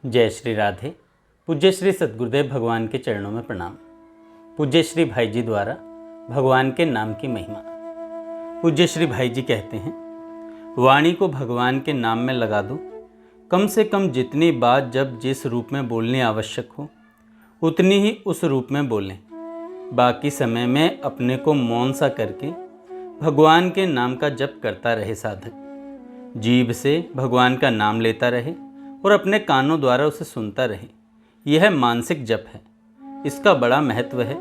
जय श्री राधे। पूज्य श्री सद्गुरुदेव भगवान के चरणों में प्रणाम। पूज्य श्री भाई जी द्वारा भगवान के नाम की महिमा। पूज्य श्री भाई जी कहते हैं, वाणी को भगवान के नाम में लगा दो। कम से कम जितनी बात जब जिस रूप में बोलनी आवश्यक हो उतनी ही उस रूप में बोलें। बाकी समय में अपने को मौन सा करके भगवान के नाम का जप करता रहे साधक। जीभ से भगवान का नाम लेता रहे और अपने कानों द्वारा उसे सुनता रहे। यह मानसिक जप है। इसका बड़ा महत्व है।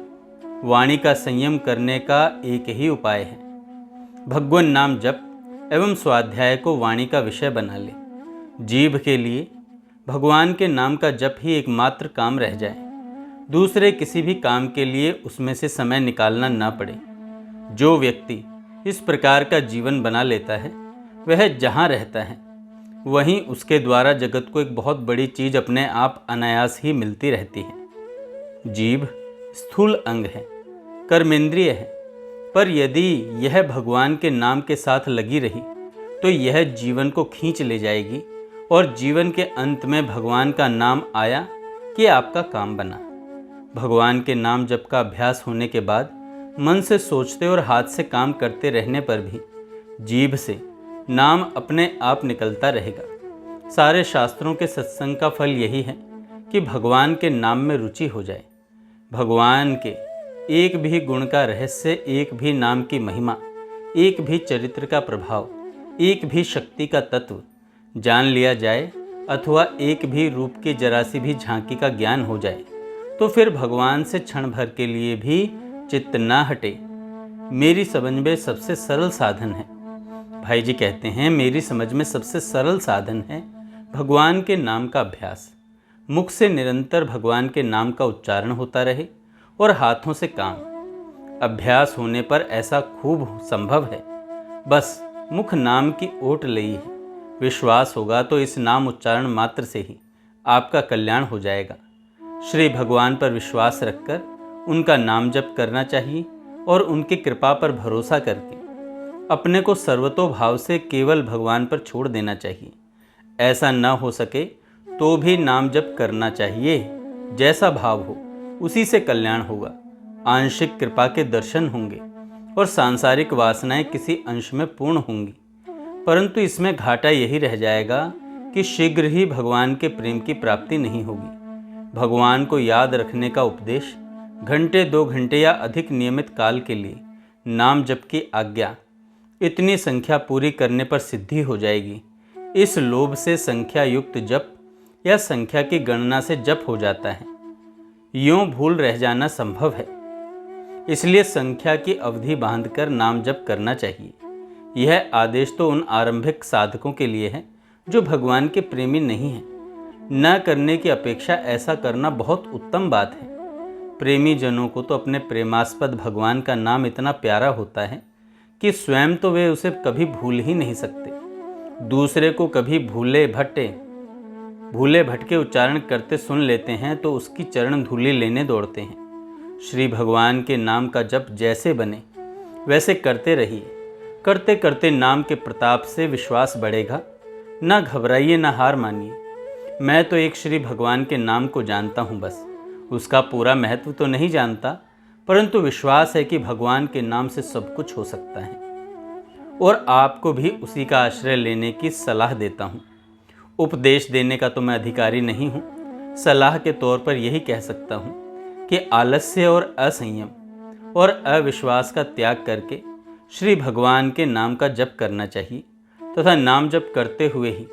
वाणी का संयम करने का एक ही उपाय है। भगवान नाम जप एवं स्वाध्याय को वाणी का विषय बना ले। जीभ के लिए भगवान के नाम का जप ही एकमात्र काम रह जाए। दूसरे किसी भी काम के लिए उसमें से समय निकालना ना पड़े। जो व्यक्ति इस प्रकार का जीवन बना लेता है वह जहाँ रहता है वहीं उसके द्वारा जगत को एक बहुत बड़ी चीज़ अपने आप अनायास ही मिलती रहती है। जीभ स्थूल अंग है, कर्मेंद्रिय है, पर यदि यह भगवान के नाम के साथ लगी रही तो यह जीवन को खींच ले जाएगी और जीवन के अंत में भगवान का नाम आया कि आपका काम बना। भगवान के नाम जप का अभ्यास होने के बाद मन से सोचते और हाथ से काम करते रहने पर भी जीभ से नाम अपने आप निकलता रहेगा। सारे शास्त्रों के सत्संग का फल यही है कि भगवान के नाम में रुचि हो जाए। भगवान के एक भी गुण का रहस्य, एक भी नाम की महिमा, एक भी चरित्र का प्रभाव, एक भी शक्ति का तत्व जान लिया जाए अथवा एक भी रूप की जरा सी भी झांकी का ज्ञान हो जाए तो फिर भगवान से क्षण भर के लिए भी चित्त ना हटे। मेरी समझ में सबसे सरल साधन है। भाई जी कहते हैं, मेरी समझ में सबसे सरल साधन है भगवान के नाम का अभ्यास। मुख से निरंतर भगवान के नाम का उच्चारण होता रहे और हाथों से काम। अभ्यास होने पर ऐसा खूब संभव है। बस मुख नाम की ओट लई है। विश्वास होगा तो इस नाम उच्चारण मात्र से ही आपका कल्याण हो जाएगा। श्री भगवान पर विश्वास रखकर उनका नाम जप करना चाहिए और उनकी कृपा पर भरोसा करके अपने को सर्वतोभाव से केवल भगवान पर छोड़ देना चाहिए। ऐसा न हो सके तो भी नाम जप करना चाहिए। जैसा भाव हो उसी से कल्याण होगा। आंशिक कृपा के दर्शन होंगे और सांसारिक वासनाएं किसी अंश में पूर्ण होंगी, परंतु इसमें घाटा यही रह जाएगा कि शीघ्र ही भगवान के प्रेम की प्राप्ति नहीं होगी। भगवान को याद रखने का उपदेश घंटे 2 घंटे या अधिक नियमित काल के लिए नाम जप की आज्ञा इतनी संख्या पूरी करने पर सिद्धि हो जाएगी। इस लोभ से संख्या युक्त जप या संख्या की गणना से जप हो जाता है। यूं भूल रह जाना संभव है। इसलिए संख्या की अवधि बांधकर नाम जप करना चाहिए। यह आदेश तो उन आरंभिक साधकों के लिए है जो भगवान के प्रेमी नहीं हैं। न करने की अपेक्षा ऐसा करना बहुत उत्तम बात है। प्रेमी जनों को तो अपने प्रेमास्पद भगवान का नाम इतना प्यारा होता है कि स्वयं तो वे उसे कभी भूल ही नहीं सकते। दूसरे को कभी भूले भटके उच्चारण करते सुन लेते हैं तो उसकी चरण धूलि लेने दौड़ते हैं। श्री भगवान के नाम का जप जैसे बने वैसे करते रहिए। करते करते नाम के प्रताप से विश्वास बढ़ेगा। ना घबराइए, ना हार मानिए। मैं तो एक श्री भगवान के नाम को जानता हूँ, बस उसका पूरा महत्व तो नहीं जानता, परंतु विश्वास है कि भगवान के नाम से सब कुछ हो सकता है और आपको भी उसी का आश्रय लेने की सलाह देता हूँ। उपदेश देने का तो मैं अधिकारी नहीं हूँ। सलाह के तौर पर यही कह सकता हूँ कि आलस्य और असंयम और अविश्वास का त्याग करके श्री भगवान के नाम का जप करना चाहिए तथा नाम जप करते हुए ही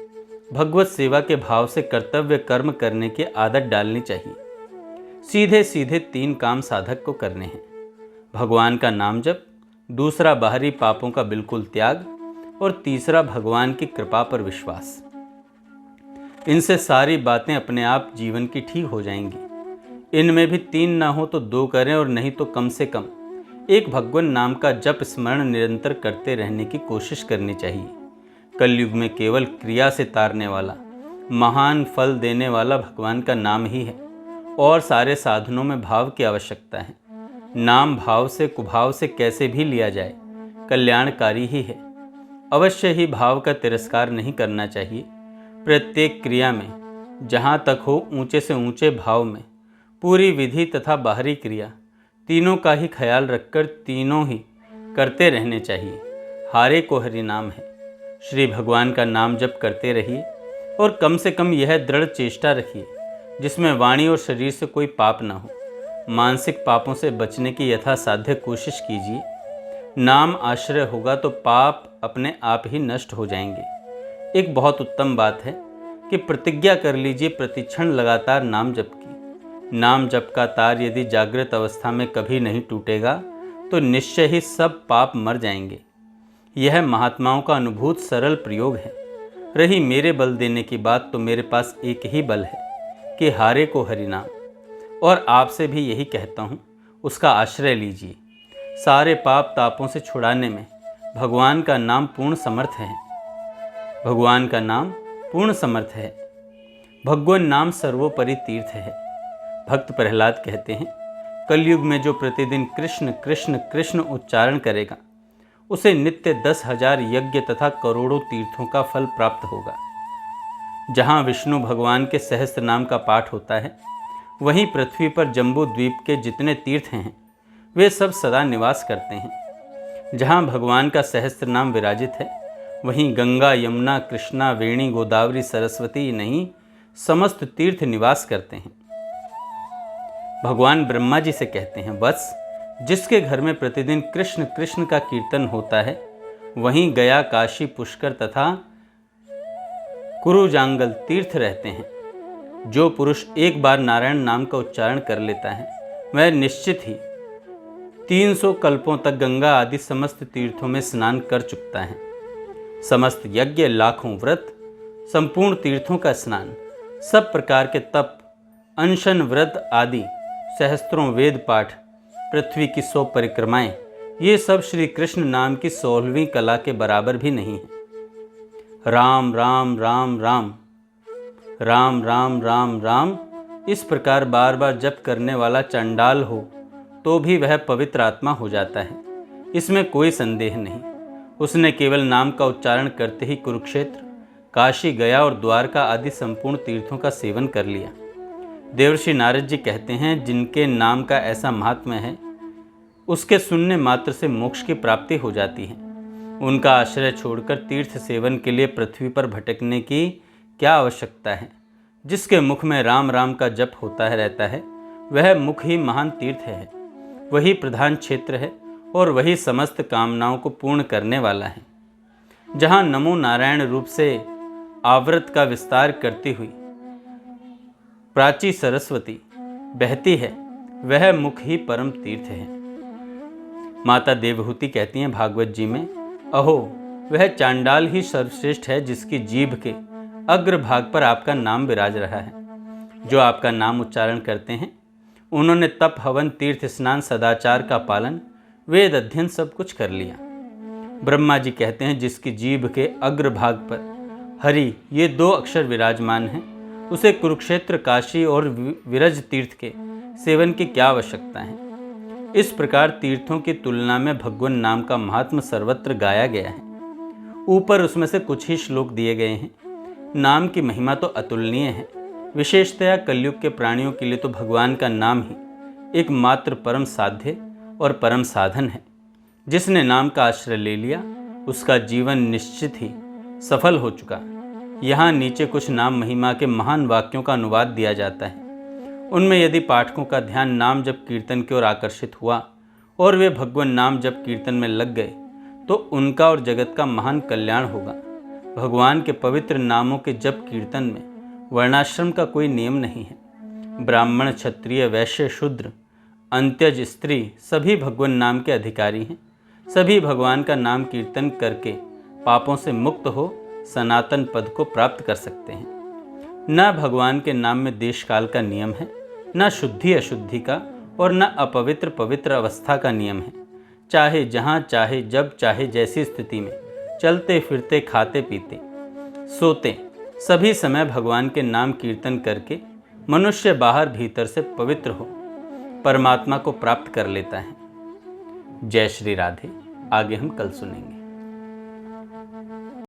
भगवत सेवा के भाव से कर्तव्य कर्म करने की आदत डालनी चाहिए। सीधे सीधे 3 काम साधक को करने हैं। भगवान का नाम जप, दूसरा बाहरी पापों का बिल्कुल त्याग और तीसरा भगवान की कृपा पर विश्वास। इनसे सारी बातें अपने आप जीवन की ठीक हो जाएंगी। इनमें भी 3 ना हो तो 2 करें और नहीं तो कम से कम एक भगवान नाम का जप स्मरण निरंतर करते रहने की कोशिश करनी चाहिए। कलयुग में केवल क्रिया से तारने वाला, महान फल देने वाला भगवान का नाम ही है और सारे साधनों में भाव की आवश्यकता है। नाम भाव से कुभाव से कैसे भी लिया जाए कल्याणकारी ही है। अवश्य ही भाव का तिरस्कार नहीं करना चाहिए। प्रत्येक क्रिया में जहाँ तक हो ऊंचे से ऊंचे भाव में पूरी विधि तथा बाहरी क्रिया तीनों का ही ख्याल रखकर तीनों ही करते रहने चाहिए। हारे को हरि नाम है। श्री भगवान का नाम जप करते रहिए और कम से कम यह दृढ़ चेष्टा रखिए जिसमें वाणी और शरीर से कोई पाप न हो। मानसिक पापों से बचने की यथासाध्य कोशिश कीजिए। नाम आश्रय होगा तो पाप अपने आप ही नष्ट हो जाएंगे। एक बहुत उत्तम बात है कि प्रतिज्ञा कर लीजिए प्रतिक्षण लगातार नाम जप की। नाम जप का तार यदि जागृत अवस्था में कभी नहीं टूटेगा तो निश्चय ही सब पाप मर जाएंगे। यह महात्माओं का अनुभूत सरल प्रयोग है। रही मेरे बल देने की बात तो मेरे पास एक ही बल है कि हारे को हरि नाम, और आपसे भी यही कहता हूँ, उसका आश्रय लीजिए। सारे पाप तापों से छुड़ाने में भगवान का नाम पूर्ण समर्थ है। भगवान का नाम पूर्ण समर्थ है। भगवान नाम सर्वोपरि तीर्थ है। भक्त प्रहलाद कहते हैं, कलयुग में जो प्रतिदिन कृष्ण कृष्ण कृष्ण उच्चारण करेगा उसे नित्य 10,000 यज्ञ तथा करोड़ों तीर्थों का फल प्राप्त होगा। जहाँ विष्णु भगवान के सहस्त्र नाम का पाठ होता है वहीं पृथ्वी पर जम्बू द्वीप के जितने तीर्थ हैं वे सब सदा निवास करते हैं। जहाँ भगवान का सहस्त्र नाम विराजित है वहीं गंगा यमुना कृष्णा वेणी गोदावरी सरस्वती नहीं समस्त तीर्थ निवास करते हैं। भगवान ब्रह्मा जी से कहते हैं, बस जिसके घर में प्रतिदिन कृष्ण कृष्ण का कीर्तन होता है वहीं गया काशी पुष्कर तथा कुरुजांगल तीर्थ रहते हैं। जो पुरुष एक बार नारायण नाम का उच्चारण कर लेता है वह निश्चित ही 300 कल्पों तक गंगा आदि समस्त तीर्थों में स्नान कर चुकता है। समस्त यज्ञ लाखों व्रत संपूर्ण तीर्थों का स्नान सब प्रकार के तप अनशन व्रत आदि सहस्त्रों वेद पाठ पृथ्वी की 100 परिक्रमाएं ये सब श्री कृष्ण नाम की 16वीं कला के बराबर भी नहीं है। राम राम राम राम राम राम राम राम इस प्रकार बार बार जप करने वाला चंडाल हो तो भी वह पवित्र आत्मा हो जाता है, इसमें कोई संदेह नहीं। उसने केवल नाम का उच्चारण करते ही कुरुक्षेत्र काशी गया और द्वारका आदि संपूर्ण तीर्थों का सेवन कर लिया। देवर्षि नारद जी कहते हैं, जिनके नाम का ऐसा महात्म्य है उसके सुनने मात्र से मोक्ष की प्राप्ति हो जाती है। उनका आश्रय छोड़कर तीर्थ सेवन के लिए पृथ्वी पर भटकने की क्या आवश्यकता है। जिसके मुख में राम राम का जप होता है रहता है वह मुख ही महान तीर्थ है, वही प्रधान क्षेत्र है और वही समस्त कामनाओं को पूर्ण करने वाला है। जहाँ नमो नारायण रूप से आवृत का विस्तार करती हुई प्राची सरस्वती बहती है वह मुख ही परम तीर्थ है। माता देवहूति कहती हैं भागवत जी में, अहो वह चांडाल ही सर्वश्रेष्ठ है जिसकी जीभ के अग्रभाग पर आपका नाम विराज रहा है। जो आपका नाम उच्चारण करते हैं उन्होंने तप हवन तीर्थ स्नान सदाचार का पालन वेद अध्ययन सब कुछ कर लिया। ब्रह्मा जी कहते हैं, जिसकी जीभ के अग्रभाग पर हरि ये 2 अक्षर विराजमान हैं उसे कुरुक्षेत्र काशी और विरज तीर्थ के सेवन की क्या आवश्यकता है। इस प्रकार तीर्थों की तुलना में भगवान नाम का महात्म्य सर्वत्र गाया गया है। ऊपर उसमें से कुछ ही श्लोक दिए गए हैं। नाम की महिमा तो अतुलनीय है। विशेषतया कलयुग के प्राणियों के लिए तो भगवान का नाम ही एकमात्र परम साध्य और परम साधन है। जिसने नाम का आश्रय ले लिया उसका जीवन निश्चित ही सफल हो चुका। यहाँ नीचे कुछ नाम महिमा के महान वाक्यों का अनुवाद दिया जाता है। उनमें यदि पाठकों का ध्यान नाम जप कीर्तन की ओर आकर्षित हुआ और वे भगवान नाम जप कीर्तन में लग गए तो उनका और जगत का महान कल्याण होगा। भगवान के पवित्र नामों के जप कीर्तन में वर्णाश्रम का कोई नियम नहीं है। ब्राह्मण क्षत्रिय वैश्य शूद्र अंत्यज स्त्री सभी भगवान नाम के अधिकारी हैं। सभी भगवान का नाम कीर्तन करके पापों से मुक्त हो सनातन पद को प्राप्त कर सकते हैं। न भगवान के नाम में देश काल का नियम है, न शुद्धि अशुद्धि का और न अपवित्र पवित्र अवस्था का नियम है। चाहे जहाँ चाहे जब चाहे जैसी स्थिति में चलते फिरते खाते पीते सोते सभी समय भगवान के नाम कीर्तन करके मनुष्य बाहर भीतर से पवित्र हो परमात्मा को प्राप्त कर लेता है। जय श्री राधे। आगे हम कल सुनेंगे।